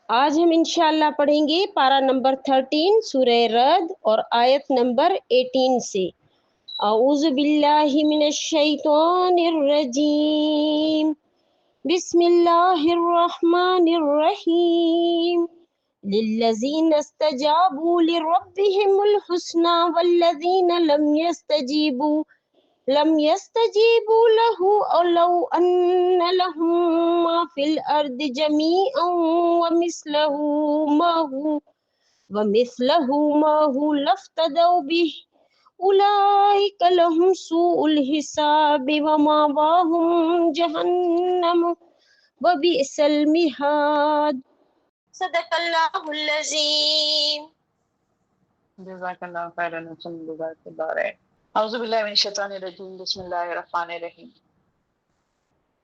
آج ہم انشاءاللہ پڑھیں گے پارہ نمبر 13 سورہ رد اور آیت نمبر 18 سے۔ اعوذ باللہ من الشیطان الرجیم، بسم اللہ الرحمن الرحیم۔ للذین استجابوا لربهم الحسنى والذین لم يستجيبوا له لو أن لهم ما في الأرض جميعا ومثله معه لافتدوا به أولئك لهم سوء الحساب ومأواهم جهنم وبئس المهاد۔ صدق اللہ العظیم۔ جزاک اللہ خیرا وسلم جزاک اللہ خیر۔ اعوذ باللہ من الشیطان الرجیم، بسم اللہ الرحمن الرحیم۔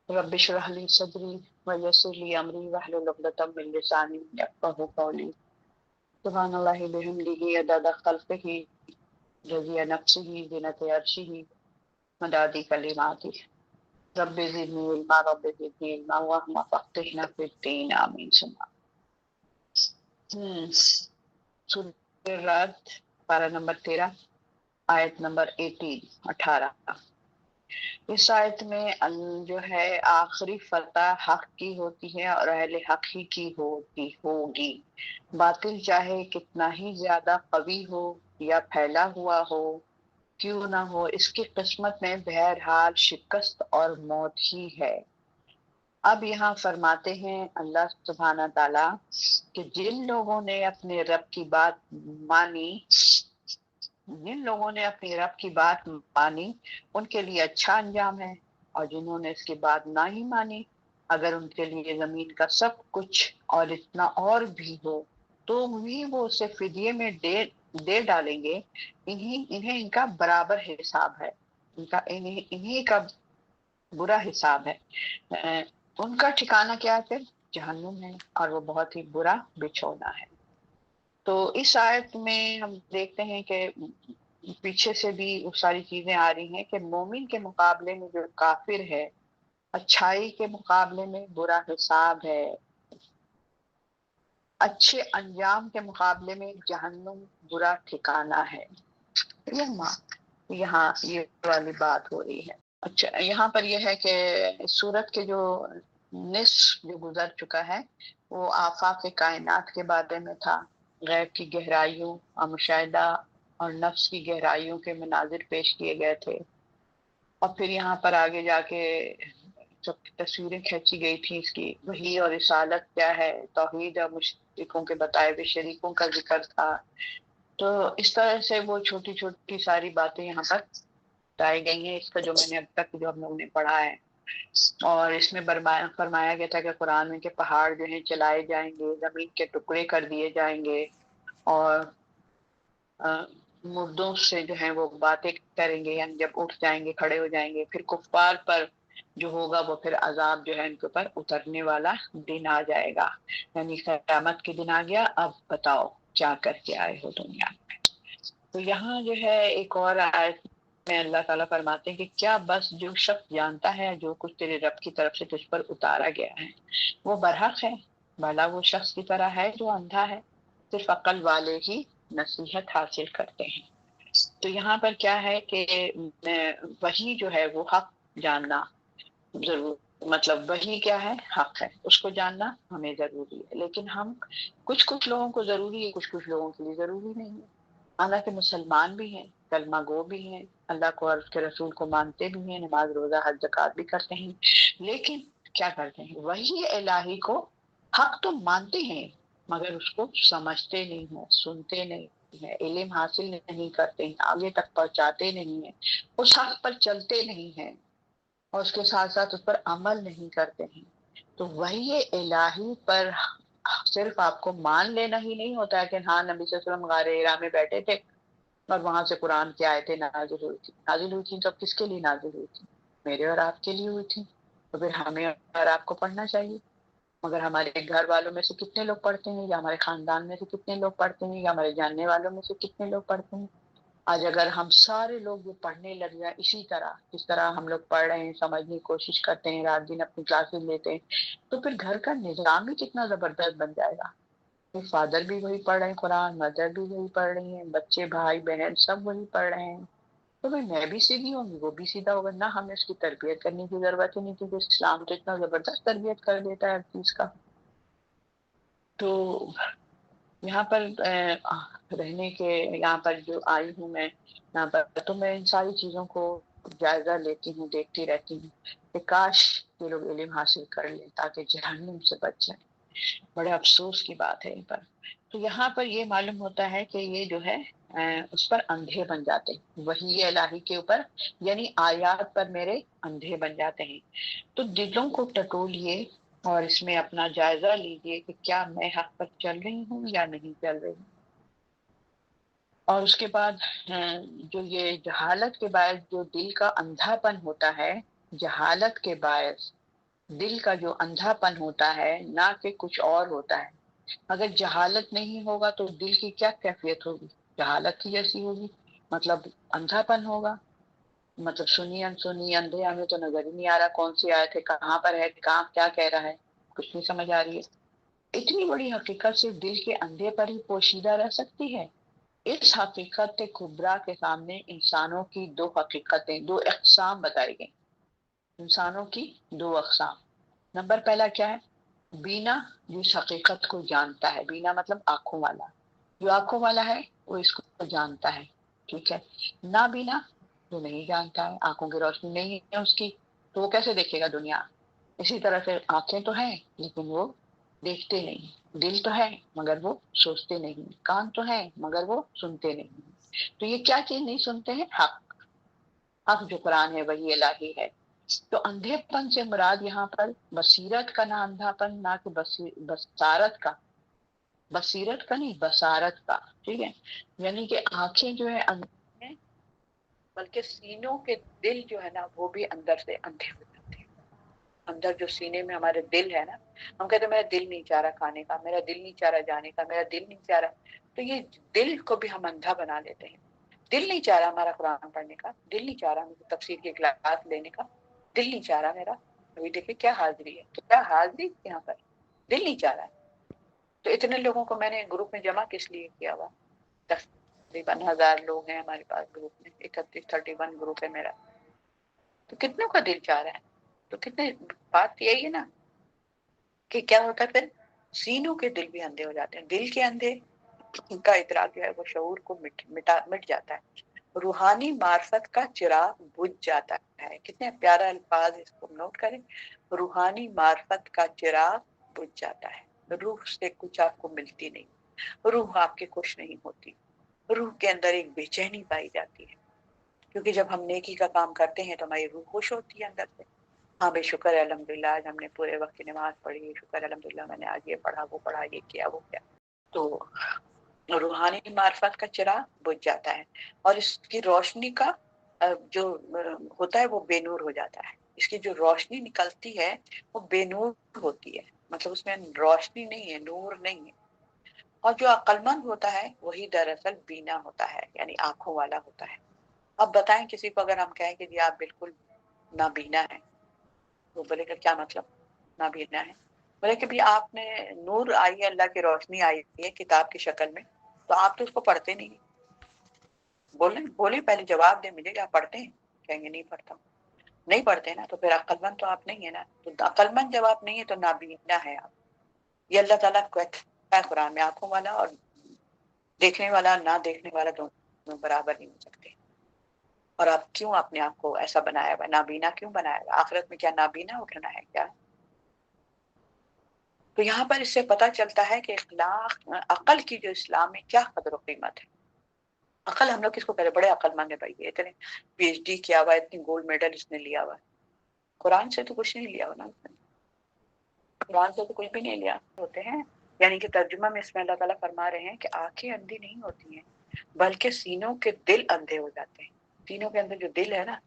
رب اشرح لی صدری ویسر لی امری واحلل عقدۃ من لسانی یفقہوا قولی۔ سبحان اللہ بحمدہ عدد خلقہ رضی نفسہ زینت عرشہ مداد کلماتہ۔ رب زدنی علما رب زدنی علما اللہم فقہنا فی الدین آمین ثم سورہ رعد پارہ نمبر 13 آیت نمبر 18۔ اس آیت میں جو ہے آخری فتح حق کی ہوتی ہے اور اہل حق ہی کی ہوگی۔ باطل چاہے کتنا ہی زیادہ قوی ہو یا پھیلا ہوا ہو کیوں نہ ہو، اس کی قسمت میں بہرحال شکست اور موت ہی ہے۔ اب یہاں فرماتے ہیں اللہ سبحانہ تعالیٰ کہ جن لوگوں نے اپنے رب کی بات مانی، ان کے لیے اچھا انجام ہے، اور جنہوں نے اس کی بات نہ ہی مانی، اگر ان کے لیے زمین کا سب کچھ اور اتنا اور بھی ہو تو بھی وہ اسے فدیے میں دے ڈالیں گے۔ انہیں ان کا برابر حساب ہے، انہیں کا برا حساب ہے۔ ان کا ٹھکانہ کیا ہے پھر؟ جہنم ہے، اور وہ بہت ہی برا بچھونا ہے۔ تو اس آیت میں ہم دیکھتے ہیں کہ پیچھے سے بھی وہ ساری چیزیں آ رہی ہیں کہ مومن کے مقابلے میں جو کافر ہے، اچھائی کے مقابلے میں برا حساب ہے، اچھے انجام کے مقابلے میں جہنم برا ٹھکانہ ہے۔ یہاں یہ والی بات ہو رہی ہے۔ اچھا، یہاں پر یہ ہے کہ سورت کے جو نصف جو گزر چکا ہے وہ آفاق کائنات کے بارے میں تھا، غیب کی گہرائیوں اور مشاہدہ اور نفس کی گہرائیوں کے مناظر پیش کیے گئے تھے، اور پھر یہاں پر آگے جا کے سب تصویریں کھینچی گئی تھیں اس کی، وحی اور رسالت کیا ہے، توحید اور مشرکوں کے بتائے ہوئے شریکوں کا ذکر تھا۔ تو اس طرح سے وہ چھوٹی چھوٹی ساری باتیں یہاں پر بتائی گئی ہیں، اس کا جو میں نے اب تک جو ہم لوگوں نے پڑھا ہے۔ اور اس میں فرمایا گیا تھا کہ قرآن میں کہ پہاڑ جو ہیں چلائے جائیں گے، زمین کے ٹکڑے کر دیے جائیں گے، اور مردوں سے جو ہیں وہ باتیں کریں گے، یعنی جب اٹھ جائیں گے کھڑے ہو جائیں گے، پھر کفار پر جو ہوگا وہ پھر عذاب جو ہے ان کے اوپر اترنے والا دن آ جائے گا، یعنی قیامت کے دن آ گیا، اب بتاؤ کیا کر کے آئے ہو دنیا میں۔ تو یہاں جو ہے ایک اور آیت میں اللہ تعالیٰ فرماتے ہیں کہ کیا بس جو شخص جانتا ہے جو کچھ تیرے رب کی طرف سے تجھ پر اتارا گیا ہے وہ برحق ہے، بھلا وہ شخص کی طرح ہے جو اندھا ہے؟ صرف عقل والے ہی نصیحت حاصل کرتے ہیں۔ تو یہاں پر کیا ہے کہ وہی جو ہے وہ حق جاننا ضرور، مطلب وہی کیا ہے؟ حق ہے، اس کو جاننا ہمیں ضروری ہے، لیکن ہم کچھ لوگوں کو ضروری ہے، کچھ لوگوں کے لیے ضروری نہیں ہے۔ حالانکہ مسلمان بھی ہیں، کلمہ گو بھی ہیں، اللہ کو اور اس کے رسول کو مانتے بھی ہیں، نماز روزہ حج زکات بھی کرتے ہیں، لیکن کیا کرتے ہیں؟ وہی الہی کو حق تو مانتے ہیں مگر اس کو سمجھتے نہیں ہیں، سنتے نہیں ہیں، علم حاصل نہیں کرتے ہیں، آگے تک پہنچاتے نہیں ہیں، اس حق پر چلتے نہیں ہیں، اور اس کے ساتھ ساتھ اس پر عمل نہیں کرتے ہیں۔ تو وہی الہی پر صرف آپ کو مان لینا ہی نہیں ہوتا ہے کہ ہاں نبی صلی اللہ علیہ وسلم غار حرا میں بیٹھے تھے اور وہاں سے قرآن کی آیتیں نازل ہوئی تھی تو کس کے لیے نازل ہوئی تھی؟ میرے اور آپ کے لیے ہوئی تھی، تو پھر ہمیں اور آپ کو پڑھنا چاہیے۔ مگر ہمارے گھر والوں میں سے کتنے لوگ پڑھتے ہیں، یا ہمارے خاندان میں سے کتنے لوگ پڑھتے ہیں، یا ہمارے جاننے والوں میں سے کتنے لوگ پڑھتے ہیں؟ آج اگر ہم سارے لوگ یہ پڑھنے لگ جائیں اسی طرح جس طرح ہم لوگ پڑھ رہے ہیں، سمجھنے کی کوشش کرتے ہیں، رات دن اپنی کلاسز لیتے ہیں، تو پھر گھر کا نظام بھی کتنا زبردست بن جائے گا۔ فادر بھی وہی پڑھ رہے ہیں قرآن، مدر بھی وہی پڑھ رہی ہیں، بچے بھائی بہن سب وہی پڑھ رہے ہیں، تو میں بھی سیدھی ہوں گی، وہ بھی سیدھا ہوگا، نہ ہمیں اس کی تربیت کرنے کی ضرورت ہی نہیں، کیونکہ اسلام تو اتنا زبردست تربیت کر دیتا ہے ہر چیز کا۔ تو یہاں پر رہنے کے، یہاں پر جو آئی ہوں میں یہاں پر، تو میں ان ساری چیزوں کو جائزہ لیتی ہوں، دیکھتی رہتی ہوں کہ کاش یہ لوگ علم حاصل کر لیں تاکہ جہنم سے بچ جائیں۔ بڑے افسوس کی بات ہے ان پر۔ تو یہاں پر یہ معلوم ہوتا ہے کہ یہ جو ہے اس پر اندھے بن جاتے ہیں، وحی الہی کے اوپر یعنی آیات پر میرے اندھے بن جاتے ہیں۔ تو دلوں کو ٹٹولیے اور اس میں اپنا جائزہ لیجئے کہ کیا میں حق پر چل رہی ہوں یا نہیں چل رہی ہوں۔ اور اس کے بعد جو یہ جہالت کے باعث جو دل کا اندھا پن ہوتا ہے، جہالت کے باعث دل کا جو اندھا پن ہوتا ہے نہ کہ کچھ اور ہوتا ہے۔ اگر جہالت نہیں ہوگا تو دل کی کیا کیفیت ہوگی؟ جہالت کی جیسی ہوگی، مطلب اندھا پن ہوگا، مطلب سنی انسنی، اندھے، ہمیں تو نظر ہی نہیں آ رہا کون سی آیت ہے، کہاں پر ہے، کہاں کیا کہہ رہا ہے، کچھ نہیں سمجھ آ رہی ہے۔ اتنی بڑی حقیقت صرف دل کے اندھے پر ہی پوشیدہ رہ سکتی ہے۔ اس حقیقت کبریٰ کے سامنے انسانوں کی دو حقیقتیں، دو اقسام بتائی گئی۔ انسانوں کی دو اقسام۔ نمبر پہلا کیا ہے؟ بینا، جو اس حقیقت کو جانتا ہے، بینا مطلب آنکھوں والا، جو آنکھوں والا ہے وہ اس کو جانتا ہے، ٹھیک ہے۔ نابینا جو نہیں جانتا ہے، آنکھوں کی روشنی نہیں ہے اس کی، تو وہ کیسے دیکھے گا دنیا؟ اسی طرح سے آنکھیں تو ہیں لیکن وہ دیکھتے نہیں، دل تو ہے مگر وہ سوچتے نہیں، کان تو ہے مگر وہ سنتے نہیں۔ تو یہ کیا چیز نہیں سنتے ہیں؟ حق۔ حق جو قرآن ہے وہی الہی ہے۔ تو اندھے پن سے مراد یہاں پر بصیرت کا، نہ اندھا پن، نہ کہ بصارت کا، بصیرت کا نہیں بصارت کا، ٹھیک ہے۔ یعنی کہ آنکھیں جو ہے اندھی ہیں، بلکہ سینوں کے دل جو ہے نا وہ بھی اندر سے اندھے ہو جاتے ہیں۔ اندر جو سینے میں ہمارے دل ہے نا، ہم کہتے ہیں میرا دل نہیں چاہ رہا کھانے کا، میرا دل نہیں چاہ رہا جانے کا، میرا دل نہیں چاہ رہا، تو یہ دل کو بھی ہم اندھا بنا لیتے ہیں۔ دل نہیں چاہ رہا ہمارا قرآن پڑھنے کا، دل نہیں چاہ رہا مجھے تفسیر کی کلاس لینے کا، دل نہیں چاہ رہا میرا، ابھی دیکھیں کیا حاضری ہے، کیا حاضری یہاں پر، دل نہیں چاہ رہا ہے۔ تو اتنے لوگوں کو میں نے گروپ میں جمع کس لیے کیا ہوا؟ تقریباً 1000 لوگ ہیں ہمارے پاس گروپ میں، 31 گروپ ہے میرا، تو کتنوں کا دل چاہ رہا ہے؟ تو کتنے، بات یہی ہے نا کہ کیا ہوتا ہے پھر سینوں کے دل بھی اندھے ہو جاتے ہیں، دل کے اندھے کا ادراک جو ہے وہ شعور کو مٹ جاتا ہے، روحانی معرفت کا چراغ بجھ جاتا ہے۔ کتنے پیارا الفاظ، اس کو نوٹ کریں، روحانی معرفت کا چراغ بجھ جاتا ہے، روح سے کچھ آپ کو ملتی نہیں، روح آپ کے خوش نہیں ہوتی، روح کے اندر ایک بے چینی پائی جاتی ہے، کیونکہ جب ہم نیکی کا کام کرتے ہیں تو ہماری روح خوش ہوتی ہے اندر سے، ہاں بھائی شکر ہے الحمدللہ آج ہم نے پورے وقت کی نماز پڑھی، شکر ہے الحمدللہ میں نے آج یہ پڑھا وہ پڑھا یہ کیا وہ کیا۔ تو روحانی معرفت کا چراغ بجھ جاتا ہے اور اس کی روشنی کا جو ہوتا ہے وہ بے نور ہو جاتا ہے، اس کی جو روشنی نکلتی ہے وہ بے نور ہوتی ہے، مطلب اس میں روشنی نہیں ہے، نور نہیں ہے۔ اور جو عقل مند ہوتا ہے وہی دراصل بینا ہوتا ہے، یعنی آنکھوں والا ہوتا ہے۔ اب بتائیں کسی کو اگر ہم کہیں کہ جی آپ بالکل نابینا ہیں، وہ بولے گا کیا مطلب نابینا ہے؟ بولے کہ بھی آپ نے نور آئی ہے، اللہ کی روشنی آئی ہے کتاب کی شکل میں، تو آپ تو اس کو پڑھتے نہیں، بولے پہلے جواب دیں مجھے کہ آپ پڑھتے ہیں؟ کہیں گے نہیں پڑھتا ہوں۔ نہیں پڑھتے نا تو پھر عقل مند تو آپ نہیں ہے نا، تو عقل مند جب آپ نہیں ہے تو نابینا ہے آپ۔ یہ اللہ تعالیٰ کہتا ہے قرآن میں، آنکھوں والا اور دیکھنے والا نہ دیکھنے والا دونوں برابر نہیں ہو سکتے۔ اور آپ کیوں اپنے آپ کو ایسا بنایا ہوا، نابینا کیوں بنایا ہوا؟ آخرت میں کیا نابینا اٹھنا ہے کیا؟ تو یہاں پر اس سے پتہ چلتا ہے کہ اخلاق، عقل کی جو اسلام میں کیا قدر و قیمت ہے۔ عقل ہم لوگ کس کو کہتے ہیں؟ بڑے عقل مند ہے بھائی، یہ اتنے پی ایچ ڈی کیا ہوا ہے، اتنی گولڈ میڈل اس نے لیا ہوا ہے، قرآن سے تو کچھ نہیں لیا ہوا نا، قرآن سے تو کچھ بھی نہیں لیا ہوتے ہیں۔ یعنی کہ ترجمہ میں اس میں اللہ تعالیٰ فرما رہے ہیں کہ آنکھیں اندھی نہیں ہوتی ہیں بلکہ سینوں کے دل اندھے ہو جاتے ہیں۔ سینوں کے اندر جو دل ہے نا،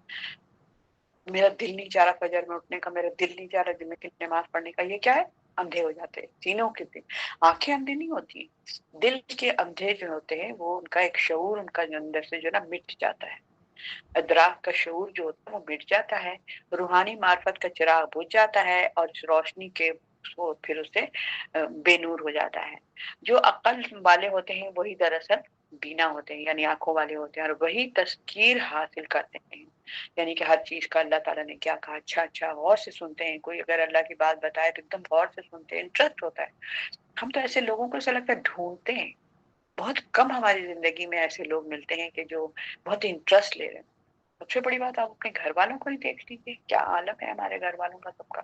میرا دل نہیں چاہ رہا فجر میں اٹھنے کا، میرا دل نہیں چاہ رہا جمعے کی نماز پڑھنے کا، یہ کیا ہے؟ اندھے ہو جاتے ہیں تینوں کے دن. آنکھیں اندھی نہیں ہوتی، دل کے اندھے جو ہوتے ہیں وہ ان کا ایک شعور ان کا جو اندر سے جو نا مٹ جاتا ہے، ادراک کا شعور جو ہوتا ہے وہ مٹ جاتا ہے، روحانی معرفت کا چراغ بجھ جاتا ہے اور اس روشنی کے وہ پھر اسے بے نور ہو جاتا ہے. جو عقل والے ہوتے ہیں وہی دراصل بینا ہوتے ہیں، یعنی آنکھوں والے ہوتے ہیں، اور وہی تذکیر حاصل کرتے ہیں، یعنی کہ ہر چیز کا اللہ تعالیٰ نے کیا کہا اچھا غور سے سنتے ہیں. کوئی اگر اللہ کی بات بتائے تو ایک دم غور سے سنتے ہیں، انٹرسٹ ہوتا ہے. ہم تو ایسے لوگوں کو ایسا لگتا ہے ڈھونڈتے ہیں، بہت کم ہماری زندگی میں ایسے لوگ ملتے ہیں کہ جو بہت انٹرسٹ لے رہے ہیں. سب سے بڑی بات آپ اپنے گھر والوں کو ہی دیکھ لیجیے، کیا عالم ہے ہمارے گھر والوں کا سب کا.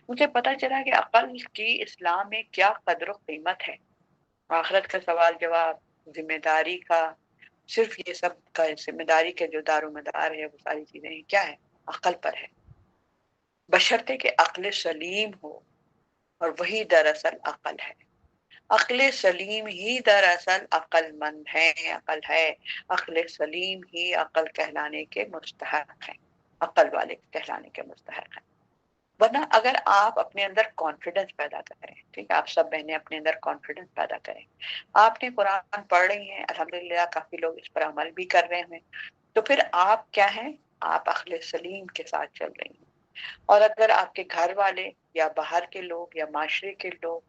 مجھے پتا چلا کہ عقل کی اسلام میں کیا قدر و قیمت ہے. آخرت کا سوال جواب، ذمہ داری کا، صرف یہ سب کا ذمہ داری کے جو دار و مدار ہے وہ ساری چیزیں کیا ہے؟ عقل پر ہے، بشرطے کہ عقل سلیم ہو، اور وہی دراصل عقل ہے. عقل سلیم ہی دراصل عقل مند ہے، عقل ہے. عقل سلیم ہی عقل کہلانے کے مستحق ہے، عقل والے کہلانے کے مستحق ہیں. ورنہ اگر آپ اپنے اندر کانفیڈنس پیدا کریں، ٹھیک ہے، آپ سب بہنیں اپنے اندر کانفیڈنس پیدا کریں. آپ نے قرآن پڑھ رہی ہیں، الحمدللہ کافی لوگ اس پر عمل بھی کر رہے ہیں، تو پھر آپ کیا ہیں؟ آپ عقل سلیم کے ساتھ چل رہی ہیں. اور اگر آپ کے گھر والے یا باہر کے لوگ یا معاشرے کے لوگ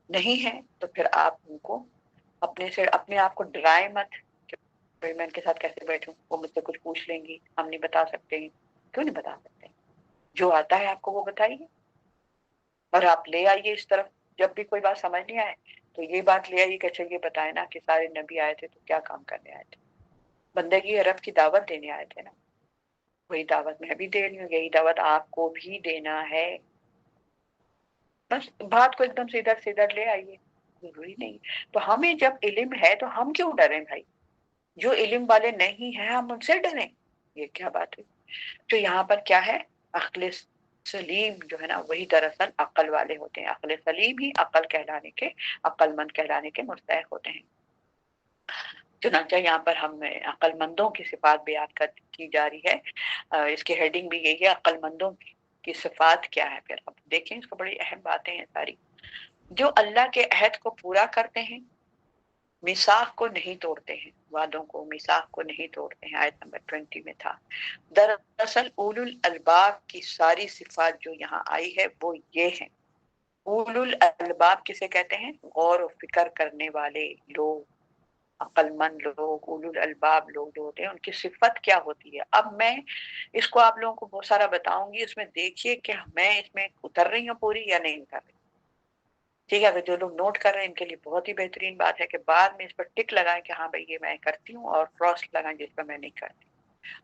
نہیں ہیں تو پھر آپ ان کو اپنے آپ کو ڈرائے مت کہ بھئی میں ان کے ساتھ کیسے بیٹھوں، وہ مجھ سے کچھ پوچھ لیں گی، ہم نہیں بتا سکتے ہیں. کیوں نہیں بتا سکتے؟ جو آتا ہے آپ کو وہ بتائیے، اور آپ لے آئیے اس طرف. جب بھی کوئی بات سمجھ نہیں آئے تو یہ بات لے آئیے کہ اچھا یہ بتائے نا کہ سارے نبی آئے تھے تو کیا کام کرنے آئے تھے؟ بندگی رب کی دعوت دینے آئے تھے نا، وہی دعوت میں بھی دے رہی ہوں، یہی دعوت آپ کو بھی دینا ہے. بس بات کو ایک دم سے ادھر لے آئیے، ضروری نہیں. تو ہمیں جب علم ہے تو ہم کیوں ڈریں بھائی؟ جو علم والے نہیں ہیں ہم ان سے ڈریں؟ یہ کیا بات ہے؟ تو یہاں پر کیا ہے؟ عقل سلیم جو ہے نا وہی دراصل عقل والے ہوتے ہیں. عقل سلیم ہی عقل کہلانے کے، عقل مند کہلانے کے مستحق ہوتے ہیں. چنانچہ یہاں پر ہم عقل مندوں کی صفات بیان کی جا رہی ہے. اس کی ہیڈنگ بھی یہی ہے، عقل مندوں کی صفات کیا ہے. پھر اب دیکھیں، اس کو بڑی اہم باتیں ہیں ساری. جو اللہ کے عہد کو پورا کرتے ہیں، میثاق کو نہیں توڑتے ہیں، وعدوں کو، میثاق کو نہیں توڑتے ہیں. آیت نمبر 20 میں تھا. دراصل اولو الالباب کی ساری صفات جو یہاں آئی ہے وہ یہ ہیں. اولو الالباب کسے کہتے ہیں؟ غور و فکر کرنے والے لوگ، عقل مند لوگ، اولو الالباب لوگ جو ہوتے ہیں ان کی صفت کیا ہوتی ہے. اب میں اس کو آپ لوگوں کو بہت سارا بتاؤں گی، اس میں دیکھیے کہ میں اس میں اتر رہی ہوں پوری یا نہیں اتر رہی. ٹھیک ہے، اگر جو لوگ نوٹ کر رہے ہیں ان کے لیے بہت ہی بہترین بات ہے کہ بعد میں اس پر ٹک لگائیں کہ ہاں بھائی یہ میں کرتی ہوں، اور کراس لگائیں جس پر میں نہیں کرتی.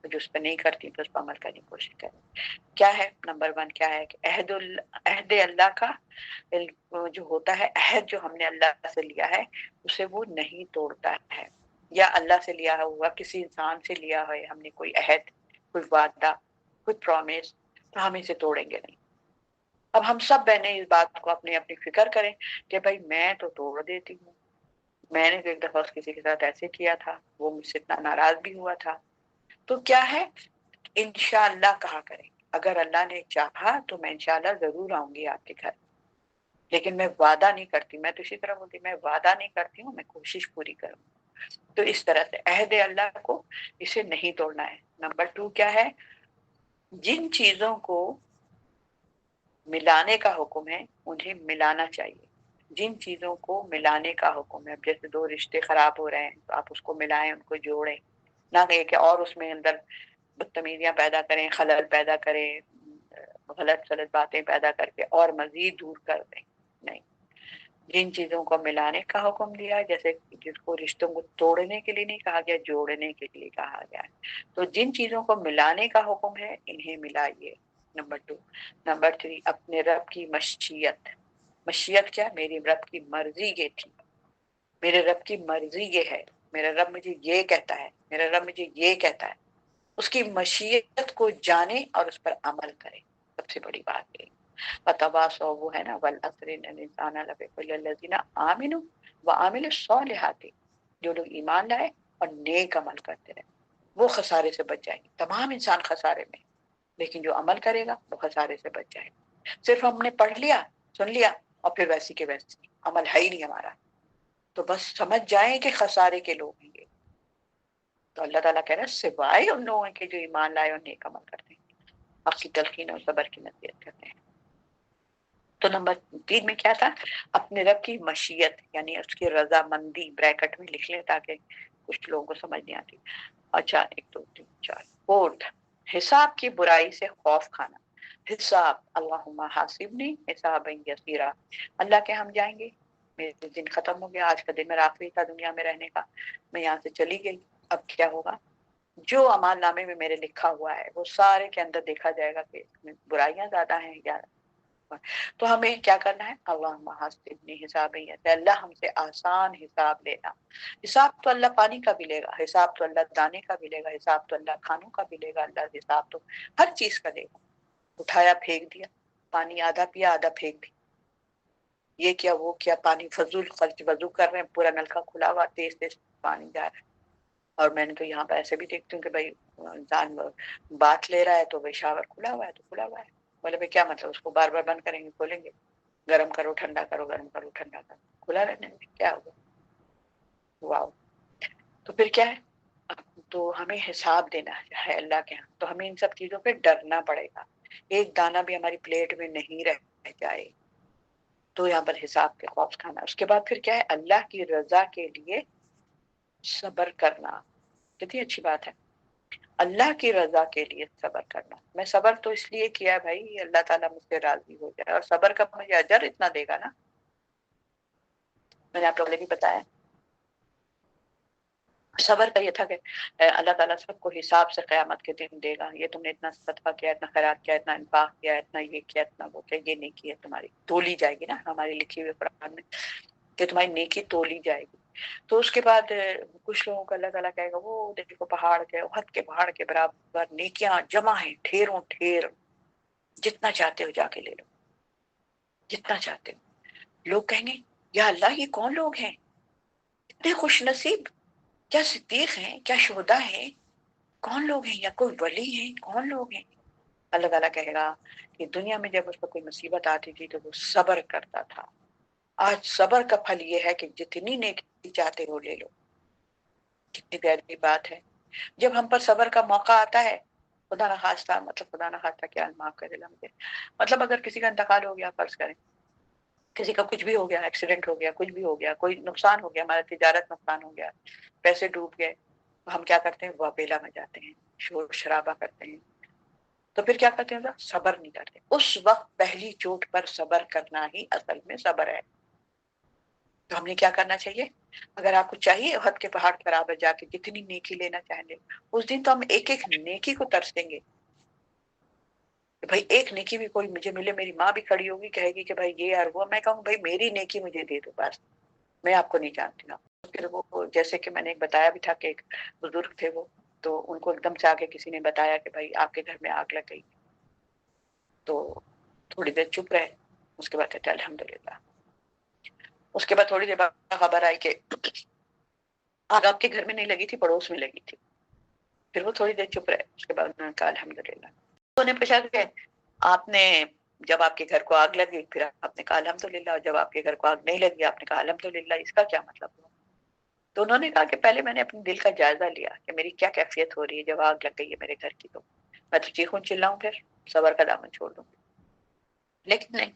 جو اس پہ نہیں کرتی تو اس پر عمل کرنے کی کوشش کریں. کیا ہے نمبر 1؟ کیا ہے کہ عہد اللہ کا جو ہوتا ہے، عہد جو ہم نے اللہ سے لیا ہے اسے وہ نہیں توڑتا ہے. یا اللہ سے لیا ہوا کسی انسان سے لیا ہے ہم نے کوئی عہد، کوئی وعدہ، کوئی پرومس، تو ہم اسے توڑیں گے نہیں. اب ہم سب بہنیں اس بات کو اپنی اپنی فکر کریں کہ بھائی میں تو توڑ دیتی ہوں. میں نے ایک دفعہ کسی کے ساتھ ایسے کیا تھا، وہ مجھ سے اتنا ناراض بھی ہوا تھا. تو کیا ہے؟ انشاءاللہ کہا کریں. اگر اللہ نے چاہا تو میں انشاءاللہ ضرور آؤں گی آپ کے گھر، لیکن میں وعدہ نہیں کرتی. میں تو اسی طرح بولتی، میں وعدہ نہیں کرتی ہوں، میں کوشش پوری کروں. تو اس طرح سے عہد اللہ کو اسے نہیں توڑنا ہے. نمبر 2 کیا ہے؟ جن چیزوں کو ملانے کا حکم ہے انہیں ملانا چاہیے. جن چیزوں کو ملانے کا حکم ہے، جیسے 2 رشتے خراب ہو رہے ہیں تو آپ اس کو ملائیں، ان کو جوڑیں، نہ کہ اور اس میں اندر بدتمیزیاں پیدا کریں، خلل پیدا کریں، غلط باتیں پیدا کر کے اور مزید دور کر دیں. نہیں، جن چیزوں کو ملانے کا حکم دیا، جیسے جس کو رشتوں کو توڑنے کے لیے نہیں کہا گیا، جوڑنے کے لیے کہا گیا ہے. تو جن چیزوں کو ملانے کا حکم ہے انہیں ملائیے. نمبر 2. نمبر 3 اپنے رب کی مشیت. مشیت کیا؟ میری رب کی مرضی یہ تھی، میرے رب کی مرضی یہ ہے، میرا رب مجھے یہ کہتا ہے، میرا رب مجھے یہ کہتا ہے. اس کی مشیت کو جانے اور اس پر عمل کرے. سب سے بڑی بات ہے فتواصوا، وہ ہے نا، والعصر ان الانسان لفی خسر الا الذین آمنوا وعملوا الصالحات. جو لوگ ایمان لائے اور نیک عمل کرتے رہے وہ خسارے سے بچ جائیں گے. تمام انسان خسارے میں، لیکن جو عمل کرے گا وہ خسارے سے بچ جائے گا. صرف ہم نے پڑھ لیا، سن لیا اور پھر ویسی کے ویسی عمل ہے ہی نہیں ہمارا، تو بس سمجھ جائیں کہ خسارے کے لوگ ہیں یہ۔ تو اللہ تعالیٰ کہہ رہا ہے سوائے ان لوگوں کے جو ایمان لائے اور نیک عمل کرتے ہیں، حق کی تلقین اور صبر کی نصیحت کرتے ہیں۔ تو نمبر 3 میں کیا تھا؟ اپنے رب کی مشیت یعنی اس کی رضا مندی بریکٹ میں لکھ لیں تاکہ کچھ لوگوں کو سمجھ نہیں آتی۔ اچھا 1 2 3 4 فورتھ، حساب کی برائی سے خوف کھانا۔ حساب، اللہم حاسبنی حسابا یسیرا، اللہ کے ہم جائیں گے، میرے دن ختم ہو گیا، آج کا دن میرا آخری تھا دنیا میں رہنے کا، میں یہاں سے چلی گئی، اب کیا ہوگا؟ جو اعمال نامے میں میرے لکھا ہوا ہے وہ سارے کے اندر دیکھا جائے گا کہ اس میں برائیاں زیادہ ہیں یا، تو ہمیں کیا کرنا ہے؟ اللہم حاسبنی حسابا یسیرا، اللہ ہم سے آسان حساب لینا۔ حساب تو اللہ پانی کا بھی لے گا، حساب تو اللہ دانے کا بھی لے گا، حساب تو اللہ کھانوں کا بھی لے گا، اللہ حساب تو ہر چیز کا لے گا۔ اٹھایا پھینک دیا، پانی آدھا پیا آدھا پھینک دیا، یہ کیا وہ کیا، پانی فضول خرچ، وضو کر رہے ہیں پورا نل کا کھلا ہوا تیز تیز پانی جا رہا ہے، اور میں نے تو یہاں پہ ایسے بھی دیکھتی ہوں کہ بھائی انسان بات لے رہا ہے تو بھائی شاور کھلا ہوا ہے تو کھلا ہوا ہے، بولے بھائی کیا مطلب اس کو بار بار بند کریں گے کھولیں گے، گرم کرو ٹھنڈا کرو گرم کرو ٹھنڈا کرو، کھلا رہنے میں کیا ہوگا؟ واو۔ تو پھر کیا ہے؟ تو ہمیں حساب دینا ہے اللہ کے ہاں، تو ہمیں ان سب چیزوں پہ ڈرنا پڑے گا، ایک دانہ بھی ہماری پلیٹ میں نہیں رہ جائے، تو یہاں پر حساب کے خوف کھانا۔ اس کے بعد پھر کیا ہے؟ اللہ کی رضا کے لیے صبر کرنا، کتنی اچھی بات ہے، اللہ کی رضا کے لیے صبر کرنا۔ میں صبر تو اس لیے کیا بھائی اللہ تعالیٰ مجھ سے راضی ہو جائے، اور صبر کا مجھے اجر اتنا دے گا نا، میں نے آپ لوگوں نے بھی بتایا صبر کا یہ تھا کہ اللہ تعالیٰ سب کو حساب سے قیامت کے دن دے گا، یہ تم نے اتنا صدقہ کیا، اتنا خیرات کیا، اتنا انفاق کیا، اتنا یہ کیا، اتنا وہ کیا، یہ نیکی ہے تمہاری، تولی جائے گی نا، ہماری لکھی ہوئی قرآن میں کہ تمہاری نیکی تولی جائے گی۔ تو اس کے بعد کچھ لوگوں کو اللہ تعالیٰ کہے گا وہ دیکھو پہاڑ کے احد کے پہاڑ کے برابر نیکیاں جمع ہیں ڈھیروں ڈھیر، جتنا چاہتے ہو جا کے لے لو، جتنا چاہتے ہو۔ لوگ کہیں گے یا اللہ یہ کون لوگ ہیں اتنے خوش نصیب، کیا صدیق ہیں، کیا شہداء ہیں، کون لوگ ہیں، یا کوئی ولی ہیں، کون لوگ ہیں؟ اللہ تعالیٰ کہے گا کہ دنیا میں جب اس پر کوئی مصیبت آتی تھی تو وہ صبر کرتا تھا، آج صبر کا پھل یہ ہے کہ جتنی نیکی چاہتے ہو لے لو۔ کتنی پیاری بات ہے، جب ہم پر صبر کا موقع آتا ہے، خدا نخواستہ، مطلب خدا نخواستہ کیا، معاف کر دینا مجھے، مطلب اگر کسی کا انتقال ہو گیا، فرض کریں کسی کا کچھ بھی ہو گیا، ایکسیڈنٹ ہو گیا، کچھ بھی ہو گیا، کوئی نقصان ہو گیا، ہمارا تجارت نقصان ہو گیا، پیسے ڈوب گئے، تو ہم کیا کرتے ہیں؟ وابیلا میں جاتے ہیں، شور شرابہ کرتے ہیں، تو پھر کیا کرتے ہیں؟ صبر نہیں کرتے۔ اس وقت پہلی چوٹ پر صبر کرنا ہی اصل میں صبر ہے۔ تو ہم نے کیا کرنا چاہیے؟ اگر آپ کو چاہیے احد کے پہاڑ پر آپ جا کے جتنی نیکی لینا چاہیں گے، اس دن تو ہم ایک ایک نیکی کو ترسیں گے کہ بھائی ایک نیکی بھی کوئی مجھے ملے، میری ماں بھی کھڑی ہوگی کہے گی کہ بھائی یہ اور وہ، میں کہوں بھائی میری نیکی مجھے دے دو بس، میں آپ کو نہیں جانتی نا۔ پھر وہ جیسے کہ میں نے بتایا بھی تھا کہ ایک بزرگ تھے وہ، تو ان کو ایک دم سے آگے کسی نے بتایا کہ بھائی آپ کے گھر میں آگ لگ گئی، تو تھوڑی دیر چپ رہے، اس کے بعد کہتے الحمدللہ۔ اس کے بعد تھوڑی دیر بعد خبر آئی کہ آگ آپ کے گھر میں نہیں لگی تھی، پڑوس میں لگی تھی۔ پھر وہ تھوڑی دیر چپ رہے، اس کے بعد انہوں نے کہا الحمدللہ۔ انہوں نے پوچھا کہ آپ نے جب آپ کے گھر کو آگ لگی پھر آپ نے کہا الحمدللہ، اور جب آپ کے گھر کو آگ نہیں لگی آپ نے کہا الحمدللہ، اس کا کیا مطلب ہوا؟ تو انہوں نے کہا کہ پہلے میں نے اپنے دل کا جائزہ لیا کہ میری کیا کیفیت ہو رہی ہے جب آگ لگ گئی ہے میرے گھر کی، تو میں تو چیخوں چلاؤں، پھر صبر کا دامن چھوڑ دوں، لیکن نہیں،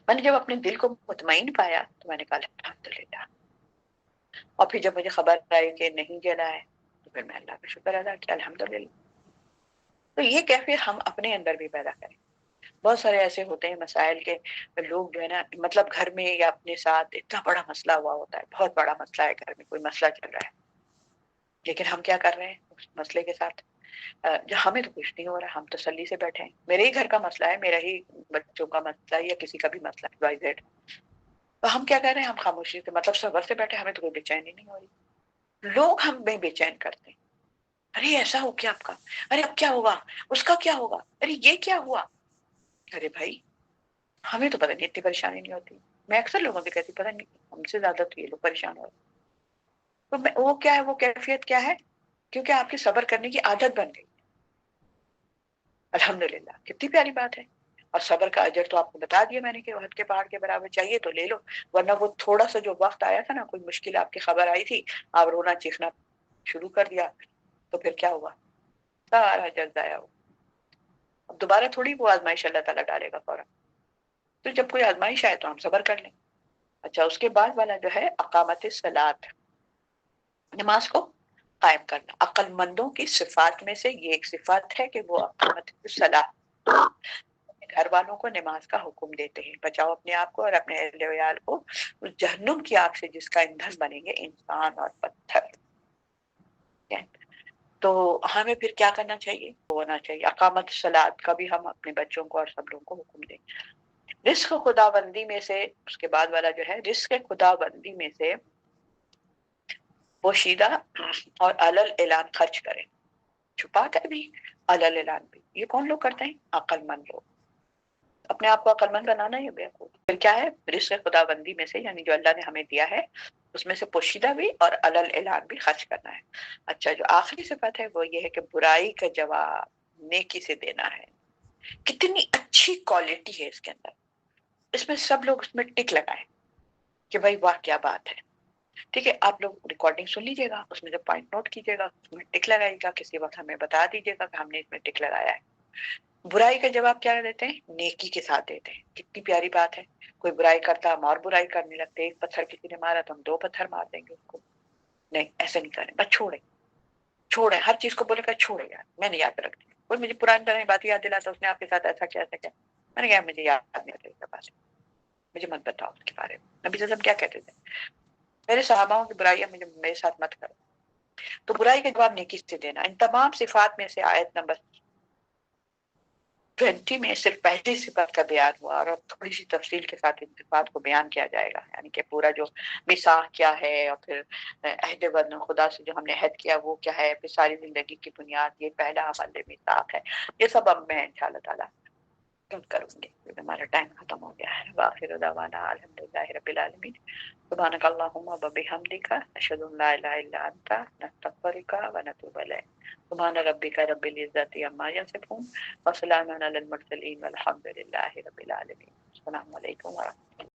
میں نے جب اپنے دل کو مطمئن پایا تو میں نے کہا الحمدللہ، اور پھر جب مجھے خبر آئی کہ نہیں جلا ہے تو پھر میں اللہ کا شکر ادا کیا الحمدللہ۔ تو یہ کیفیت ہم اپنے اندر بھی پیدا کریں۔ بہت سارے ایسے ہوتے ہیں مسائل کے لوگ جو ہے نا، مطلب گھر میں یا اپنے ساتھ اتنا بڑا مسئلہ ہوا ہوتا ہے، بہت بڑا مسئلہ ہے، گھر میں کوئی مسئلہ چل رہا ہے، لیکن ہم کیا کر رہے ہیں اس مسئلے کے ساتھ؟ ہمیں تو کچھ نہیں ہو رہا، ہم تسلی سے بیٹھے ہیں، میرے ہی گھر کا مسئلہ ہے، میرا ہی بچوں کا مسئلہ ہے، یا کسی کا بھی مسئلہ ہے وائی زیڈ، تو ہم کیا کر رہے ہیں؟ ہم خاموشی سے مطلب صبر سے بیٹھے، ہمیں تو کوئی بے چینی نہیں ہو رہی۔ لوگ ہم میں بے چین کرتے ہیں، ارے ایسا ہو گیا آپ کا، ارے اب کیا ہوگا، اس کا کیا ہوگا، ارے یہ کیا ہوا؟ ارے بھائی ہمیں تو پتہ نہیں اتنی پریشانی نہیں ہوتی، میں اکثر لوگوں سے کہتی پتہ نہیں ہم سے زیادہ تو یہ لوگ پریشان ہو رہے ہیں۔ تو وہ کیا ہے، وہ کیفیت کیا ہے؟ کیونکہ آپ کی صبر کرنے کی عادت بن گئی۔ الحمدللہ، کتنی پیاری بات ہے۔ اور صبر کا اجر تو آپ کو بتا دیا میں نے کہ احد کے پہاڑ کے برابر چاہیے تو لے لو، ورنہ وہ تھوڑا سا جو وقت آیا تھا نا، کوئی مشکل آپ کی خبر آئی تھی، آپ رونا چیخنا شروع کر دیا، تو پھر کیا ہوا؟ سارا اجر ضائع ہوا۔ اب دوبارہ تھوڑی وہ آزمائش اللہ تعالیٰ ڈالے گا فوراً، تو جب کوئی آزمائش آئے تو ہم صبر کر لیں۔ اچھا، اس کے بعد والا جو ہے اقامت الصلاۃ، نماز کو قائم کرنا۔ عقل مندوں کی صفات میں سے یہ ایک صفات ہے کہ وہ اقامت الصلاۃ، گھر والوں کو نماز کا حکم دیتے ہیں، بچاؤ اپنے آپ کو اور اپنے اہل ویال کو اس جہنم کی آگ سے جس کا ایندھن بنیں گے انسان اور پتھر۔ تو ہمیں پھر کیا کرنا چاہیے؟ ہونا چاہیے اقامت الصلاۃ کا بھی ہم اپنے بچوں کو اور سب لوگوں کو حکم دیں۔ رزق خدا بندی میں سے، اس کے بعد والا جو ہے رزق خدا بندی میں سے پوشیدہ اور علل اعلان خرچ کریں، چھپا کر بھی علل اعلان بھی۔ یہ کون لوگ کرتے ہیں؟ عقل مند لوگ۔ اپنے آپ کو عقل مند بنانا ہے بیوقوف۔ پھر کیا ہے؟ رزق خدا بندی میں سے، یعنی جو اللہ نے ہمیں دیا ہے اس میں سے پوشیدہ بھی اور علل اعلان بھی خرچ کرنا ہے۔ اچھا، جو آخری صفت ہے وہ یہ ہے کہ برائی کا جواب نیکی سے دینا ہے۔ کتنی اچھی کوالٹی ہے اس کے اندر، اس میں سب لوگ اس میں ٹک لگائیں کہ بھائی واہ کیا بات ہے۔ ٹھیک ہے، آپ لوگ ریکارڈنگ سن لیجیے گا، اس میں سے پوائنٹ نوٹ کیجیے گا، اس میں ٹک لگائیے گا، کسی وقت ہمیں بتا دیجیے گا کہ ہم نے اس میں ٹک لگایا ہے۔ برائی کا جواب کیا دیتے ہیں؟ نیکی کے ساتھ دیتے ہیں۔ کتنی پیاری بات ہے، کوئی برائی کرتا ہم اور برائی کرنے لگتے، ایک پتھر کسی نے مارا تو ہم 2 پتھر مار دیں گے اس کو۔ نہیں، ایسا نہیں کریں، بس چھوڑیں ہر چیز کو، بولے کہ چھوڑے یار، میں نہیں یاد رکھتی، کوئی مجھے پرانی طرح بات یاد دلاتا اس نے آپ کے ساتھ ایسا کیا ایسا کیا، میں نے کہا مجھے یاد نہیں رہتا بات، مجھے مت بتاؤ اس کے بارے میں۔ نبی صلی اللہ علیہ وسلم کیا کہتے تھے؟ میرے صحاباؤں کی برائیاں میرے ساتھ مت کرو۔ تو برائی کا جواب نیکی سے دینا۔ ان تمام صفات میں سے آیت نمبر 20 میں صرف پہلی صفت کا بیان ہوا، اور اب تھوڑی سی تفصیل کے ساتھ ان صفات کو بیان کیا جائے گا، یعنی کہ پورا جو میثاق کیا ہے، اور پھر عہد وطن خدا سے جو ہم نے عہد کیا وہ کیا ہے، پھر ساری زندگی کی بنیاد، یہ پہلا عمل میثاق ہے۔ یہ سب اب میں انشاءاللہ تعالیٰ کروں گی، کیونکہ ہمارا ٹائم ختم ہو گیا ہے۔ وآخر دعوانا الحمدللہ رب العالمین، سبحانک اللہم وبحمدک، نشہد ان لا الہ الا انت، نستغفرک ونتوب الیک۔ سبحان ربک رب العزت عما یصفون، وسلام علی المرسلین والحمد للہ رب العالمین۔ السلام علیکم ورحمۃ اللہ۔